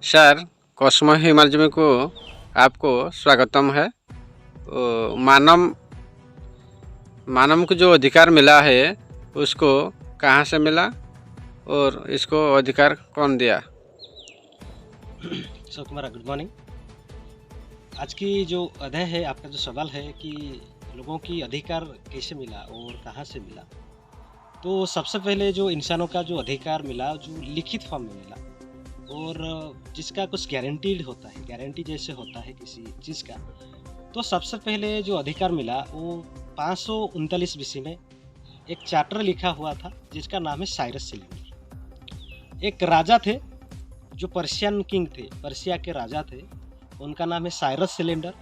Sir, Cosmo Himalaya को आपको स्वागतम है। मानव मानव को जो अधिकार मिला है उसको कहाँ से मिला और इसको अधिकार कौन दिया? Kumar, good morning. आज की जो अध्याय है, आपका जो सवाल है कि लोगों की अधिकार कैसे मिला और कहाँ से मिला, तो सबसे पहले जो इंसानों का जो अधिकार मिला, जो लिखित फॉर्म में मिला और जिसका कुछ गारंटीड होता है, गारंटी जैसे होता है किसी चीज़ का, तो सबसे पहले जो अधिकार मिला वो 539 बीसी में एक चार्टर लिखा हुआ था जिसका नाम है साइरस सिलेंडर। एक राजा थे जो पर्शियन किंग थे, पर्शिया के राजा थे, उनका नाम है साइरस सिलेंडर।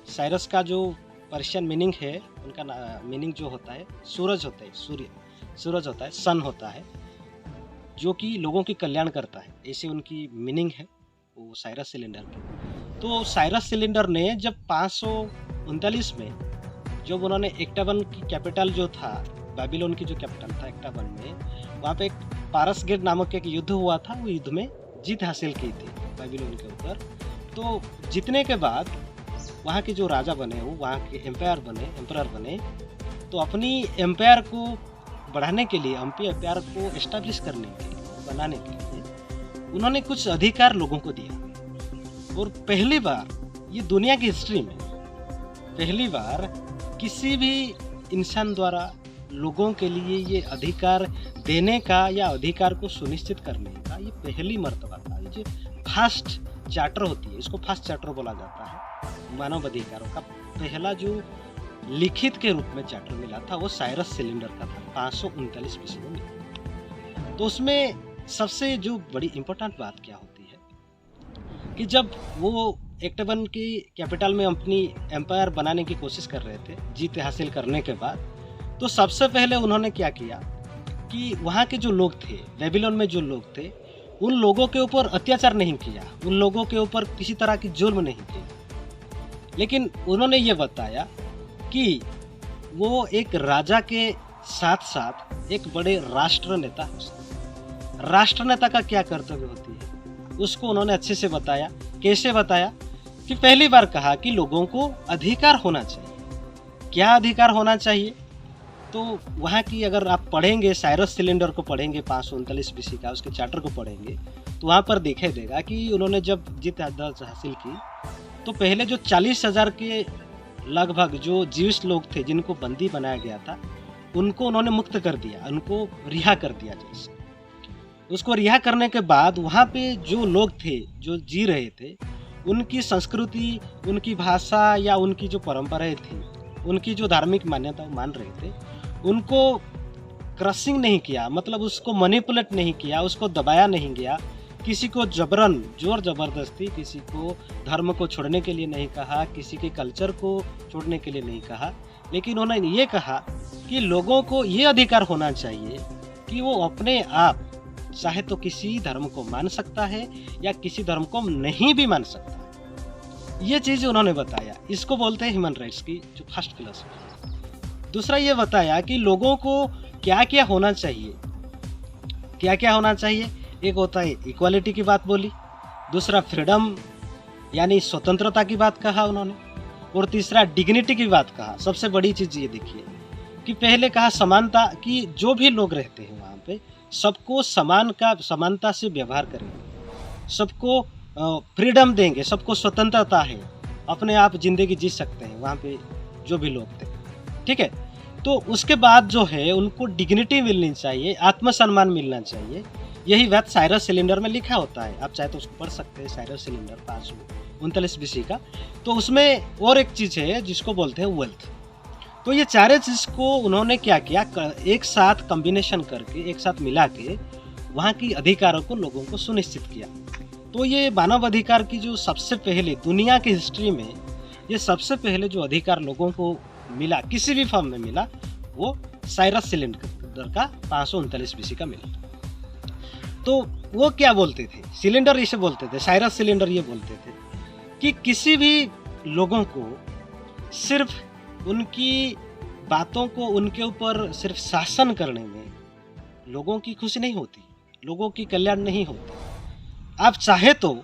साइरस का जो पर्शियन मीनिंग है, उनका मीनिंग जो होता है सूरज होता है, सूरज होता है, सन होता है, जो कि लोगों की कल्याण करता है, ऐसे उनकी मीनिंग है वो साइरस सिलेंडर की। तो साइरस सिलेंडर ने जब 539 में जब उन्होंने एक्टावन की कैपिटल जो था, बेबीलोन की जो कैपिटल था एक्टावन में, वहाँ पे एक पारस गेट नामक एक युद्ध हुआ था, वो युद्ध में जीत हासिल की थी बेबीलोन के ऊपर। तो जीतने के बाद वहाँ के जो राजा बने, वो वहाँ के एम्परर बने, तो अपनी एम्पायर को बढ़ाने के लिए, एम्पायर को एस्टैब्लिश करने के लिए, बनाने के लिए उन्होंने कुछ अधिकार लोगों को दिया। और पहली बार ये दुनिया की हिस्ट्री में पहली बार किसी भी इंसान द्वारा लोगों के लिए ये अधिकार देने का या अधिकार को सुनिश्चित करने का ये पहली मर्तबा था। ये जो फास्ट चार्टर होती है, इसको फास्ट चार्टर बोला जाता है। मानव अधिकारों का पहला जो लिखित के रूप में चार्टर मिला था वो साइरस सिलेंडर का था, 539 बीसी में मिला। तो उसमें सबसे जो बड़ी इम्पोर्टेंट बात क्या होती है कि जब वो एक्टावन की कैपिटल में अपनी एम्पायर बनाने की कोशिश कर रहे थे, जीत हासिल करने के बाद, तो सबसे पहले उन्होंने क्या किया कि वहाँ के जो लोग थे, बेबीलोन में जो लोग थे, उन लोगों के ऊपर अत्याचार नहीं किया, उन लोगों के ऊपर किसी तरह की जुल्म नहीं की, लेकिन उन्होंने ये बताया कि वो एक राजा के साथ साथ एक बड़े राष्ट्र नेता का क्या कर्तव्य होती है उसको उन्होंने अच्छे से बताया। कैसे बताया कि पहली बार कहा कि लोगों को अधिकार होना चाहिए। क्या अधिकार होना चाहिए? तो वहाँ की अगर आप पढ़ेंगे, साइरस सिलेंडर को पढ़ेंगे, 539 बीसी का उसके चार्टर को पढ़ेंगे, तो वहाँ पर दिखाई देगा कि उन्होंने जब जीत हासिल की तो पहले जो 40,000 के लगभग जो जीविश लोग थे जिनको बंदी बनाया गया था, उनको उन्होंने मुक्त कर दिया, उनको रिहा कर दिया। जैसे उसको रिहा करने के बाद वहाँ पे जो लोग थे जो जी रहे थे, उनकी संस्कृति, उनकी भाषा या उनकी जो परंपराएं थी, उनकी जो धार्मिक मान्यता मान रहे थे, उनको क्रशिंग नहीं किया, मतलब उसको मैनिपुलेट नहीं किया, उसको दबाया नहीं गया, किसी को जबरन, जोर जबरदस्ती किसी को धर्म को छोड़ने के लिए नहीं कहा, किसी के कल्चर को छोड़ने के लिए नहीं कहा, लेकिन उन्होंने ये कहा कि लोगों को ये अधिकार होना चाहिए कि वो अपने आप चाहे तो किसी धर्म को मान सकता है या किसी धर्म को नहीं भी मान सकता है। ये चीज़ उन्होंने बताया। इसको बोलते हैं ह्यूमन राइट्स की जो फर्स्ट फिलॉसफी। दूसरा ये बताया कि लोगों को क्या क्या होना चाहिए, क्या क्या होना चाहिए। एक होता है इक्वालिटी की बात बोली, दूसरा फ्रीडम यानी स्वतंत्रता की बात कहा उन्होंने, और तीसरा डिग्निटी की बात कहा। सबसे बड़ी चीज़ ये देखिए कि पहले कहा समानता, कि जो भी लोग रहते हैं वहाँ पे सबको समानता से व्यवहार करेंगे, सबको फ्रीडम देंगे, सबको स्वतंत्रता है, अपने आप जिंदगी जी सकते हैं वहाँ पे जो भी लोग थे, ठीक है। तो उसके बाद जो है उनको डिग्निटी मिलनी चाहिए, आत्मसम्मान मिलना चाहिए। यही बात साइरस सिलेंडर में लिखा होता है, आप चाहे तो उसको पढ़ सकते हैं, साइरस सिलेंडर 539 बीसी का। तो उसमें और एक चीज़ है जिसको बोलते हैं वेल्थ। तो ये चारे चीज़ को उन्होंने क्या किया, एक साथ कॉम्बिनेशन करके, एक साथ मिला के वहाँ की अधिकारों को लोगों को सुनिश्चित किया। तो ये मानव अधिकार की जो सबसे पहले दुनिया की हिस्ट्री में ये सबसे पहले जो अधिकार लोगों को मिला, किसी भी फॉर्म में मिला, वो साइरस सिलेंडर का 539 बीसी का मिला। तो वो क्या बोलते थे, सिलेंडर इसे बोलते थे, साइरस सिलेंडर ये बोलते थे कि किसी भी लोगों को सिर्फ उनकी बातों को, उनके ऊपर सिर्फ शासन करने में लोगों की खुशी नहीं होती, लोगों की कल्याण नहीं होती। आप चाहे तो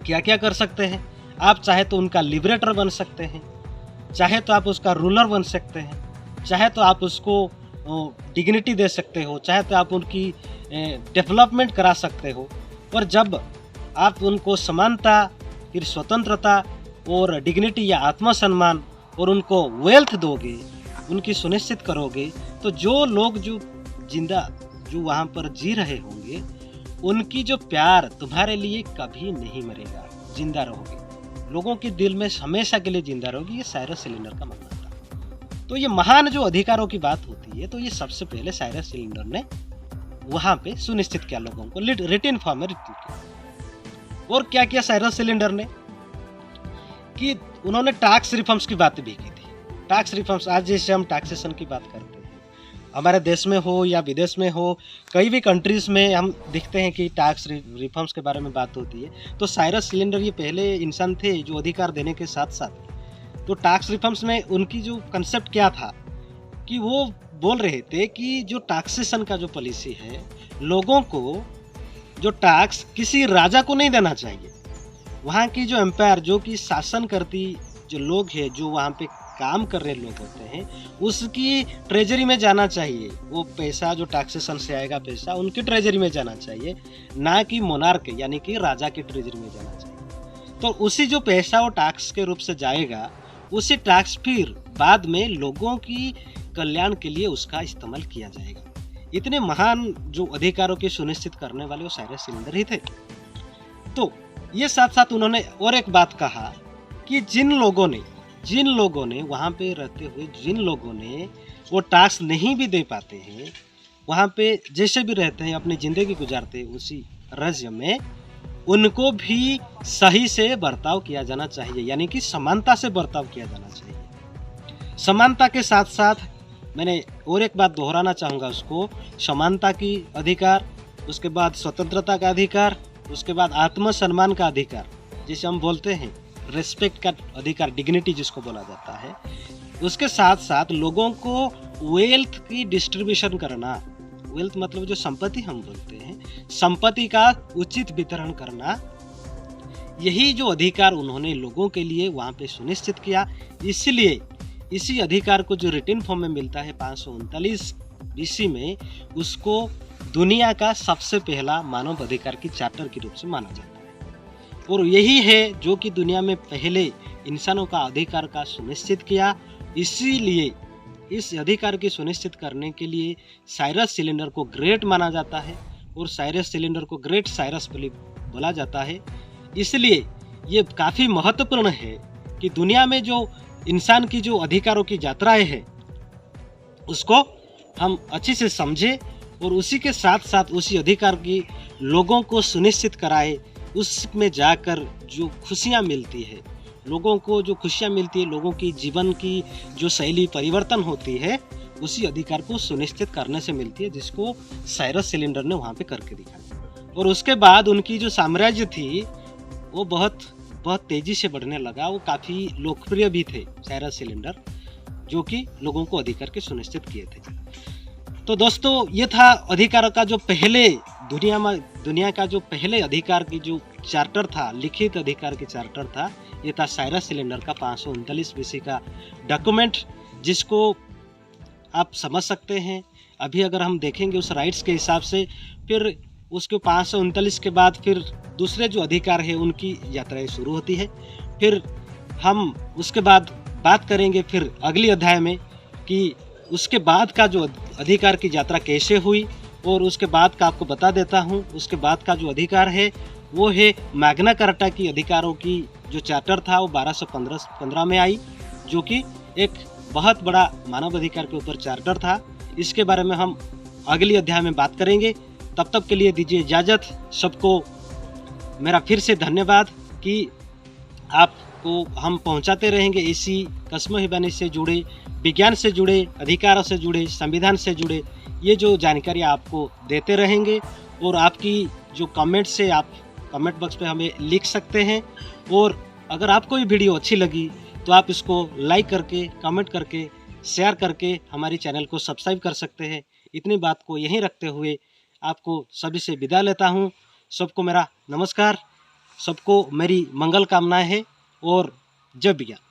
क्या क्या कर सकते हैं। आप चाहे तो उनका लिबरेटर बन सकते हैं, चाहे तो आप उसका रूलर बन सकते हैं, चाहे तो आप उसको डिग्निटी दे सकते हो, चाहे तो आप उनकी डेवलपमेंट करा सकते हो। और जब आप उनको समानता, फिर स्वतंत्रता और डिग्निटी या आत्मसम्मान और उनको वेल्थ दोगे, उनकी सुनिश्चित करोगे, तो जो लोग जो जिंदा जो वहाँ पर जी रहे होंगे, उनकी जो प्यार तुम्हारे लिए कभी नहीं मरेगा, जिंदा रहोगे, लोगों के दिल में हमेशा के लिए जिंदा रहोगे। ये साइरस सिलेंडर का मानना था। तो ये महान जो अधिकारों की बात होती है, तो ये सबसे पहले साइरस सिलेंडर ने वहाँ पे सुनिश्चित किया, लोगों को रिटन फॉर्म में रिटन किया। और क्या किया साइरस सिलेंडर ने कि उन्होंने टैक्स रिफॉर्म्स की बात भी की थी। टैक्स रिफॉर्म्स, आज जैसे हम टैक्सेशन की बात करते हैं, हमारे देश में हो या विदेश में हो, कई भी कंट्रीज़ में हम देखते हैं कि टैक्स रिफॉर्म्स के बारे में बात होती है। तो साइरस सिलेंडर ये पहले इंसान थे जो अधिकार देने के साथ साथ, तो टैक्स रिफॉर्म्स में उनकी जो कंसेप्ट क्या था कि वो बोल रहे थे कि जो टैक्सेशन का जो पॉलिसी है, लोगों को जो टैक्स किसी राजा को नहीं देना चाहिए। वहाँ की जो एम्पायर, जो कि शासन करती जो लोग हैं, जो वहाँ पे काम कर रहे लोग होते हैं, उसकी ट्रेजरी में जाना चाहिए। वो पैसा जो टैक्सेशन से आएगा, पैसा उनकी ट्रेजरी में जाना चाहिए, ना कि मोनार्क यानी कि राजा की ट्रेजरी में जाना चाहिए। तो उसी जो पैसा वो टैक्स के रूप से जाएगा, उसी टैक्स फिर बाद में लोगों की कल्याण के लिए उसका इस्तेमाल किया जाएगा। इतने महान जो अधिकारों की सुनिश्चित करने वाले वो साइरस सिलेंडर ही थे। तो ये साथ साथ उन्होंने और एक बात कहा कि जिन लोगों ने वहाँ पे रहते हुए, जिन लोगों ने वो टैक्स नहीं भी दे पाते हैं, वहाँ पे जैसे भी रहते हैं, अपनी ज़िंदगी गुजारते हैं उसी राज्य में, उनको भी सही से बर्ताव किया जाना चाहिए, यानी कि समानता से बर्ताव किया जाना चाहिए। समानता के साथ साथ मैंने और एक बात दोहराना चाहूँगा उसको, समानता की अधिकार, उसके बाद स्वतंत्रता का अधिकार, उसके बाद आत्मसम्मान का अधिकार, जिसे हम बोलते हैं रेस्पेक्ट का अधिकार, डिग्निटी जिसको बोला जाता है। उसके साथ साथ लोगों को वेल्थ की डिस्ट्रीब्यूशन करना, वेल्थ मतलब जो संपत्ति हम बोलते हैं, संपत्ति का उचित वितरण करना, यही जो अधिकार उन्होंने लोगों के लिए वहाँ पे सुनिश्चित किया। इसलिए इसी अधिकार को जो रिटन फॉर्म में मिलता है 539 BC में, उसको दुनिया का सबसे पहला मानव अधिकार की चार्टर के रूप से माना जाता है। और यही है जो कि दुनिया में पहले इंसानों का अधिकार का सुनिश्चित किया। इसीलिए इस अधिकार की सुनिश्चित करने के लिए साइरस सिलेंडर को ग्रेट माना जाता है और साइरस सिलेंडर को ग्रेट साइरस बोला जाता है। इसलिए ये काफ़ी महत्वपूर्ण है कि दुनिया में जो इंसान की जो अधिकारों की यात्राएं हैं, उसको हम अच्छे से समझें और उसी के साथ साथ उसी अधिकार की लोगों को सुनिश्चित कराए। उसमें जाकर जो खुशियाँ मिलती है, लोगों को जो खुशियाँ मिलती है, लोगों की जीवन की जो शैली परिवर्तन होती है, उसी अधिकार को सुनिश्चित करने से मिलती है, जिसको साइरस सिलेंडर ने वहाँ पे करके दिखाया। और उसके बाद उनकी जो साम्राज्य थी वो बहुत तेज़ी से बढ़ने लगा। वो काफ़ी लोकप्रिय भी थे साइरस सिलेंडर, जो कि लोगों को अधिकार के सुनिश्चित किए थे। तो दोस्तों, ये था अधिकार का जो पहले दुनिया का जो पहले अधिकार की जो चार्टर था, लिखित अधिकार की चार्टर था, ये था साइरस सिलेंडर का 539 BC का डॉक्यूमेंट, जिसको आप समझ सकते हैं। अभी अगर हम देखेंगे उस राइट्स के हिसाब से, फिर उसके 539 के बाद फिर दूसरे जो अधिकार है उनकी यात्राएं शुरू होती है। फिर हम उसके बाद बात करेंगे फिर अगली अध्याय में कि उसके बाद का जो अधिकार की यात्रा कैसे हुई, और उसके बाद का आपको बता देता हूँ। उसके बाद का जो अधिकार है वो है मैग्ना कार्टा की अधिकारों की जो चार्टर था, वो 1215 में आई, जो कि एक बहुत बड़ा मानव अधिकार के ऊपर चार्टर था। इसके बारे में हम अगली अध्याय में बात करेंगे। तब तक के लिए दीजिए इजाज़त। सबको मेरा फिर से धन्यवाद कि आपको हम पहुंचाते रहेंगे इसी कस्मो हिबानी से जुड़े, विज्ञान से जुड़े, अधिकारों से जुड़े, संविधान से जुड़े ये जो जानकारी आपको देते रहेंगे। और आपकी जो कमेंट्स है, आप कमेंट बॉक्स पे हमें लिख सकते हैं। और अगर आपको ये वीडियो अच्छी लगी तो आप इसको लाइक करके, कमेंट करके, शेयर करके हमारी चैनल को सब्सक्राइब कर सकते हैं। इतनी बात को यहीं रखते हुए आपको सभी से विदा लेता हूँ। सबको मेरा नमस्कार। सबको मेरी मंगल कामनाएं है और जय विज्ञान।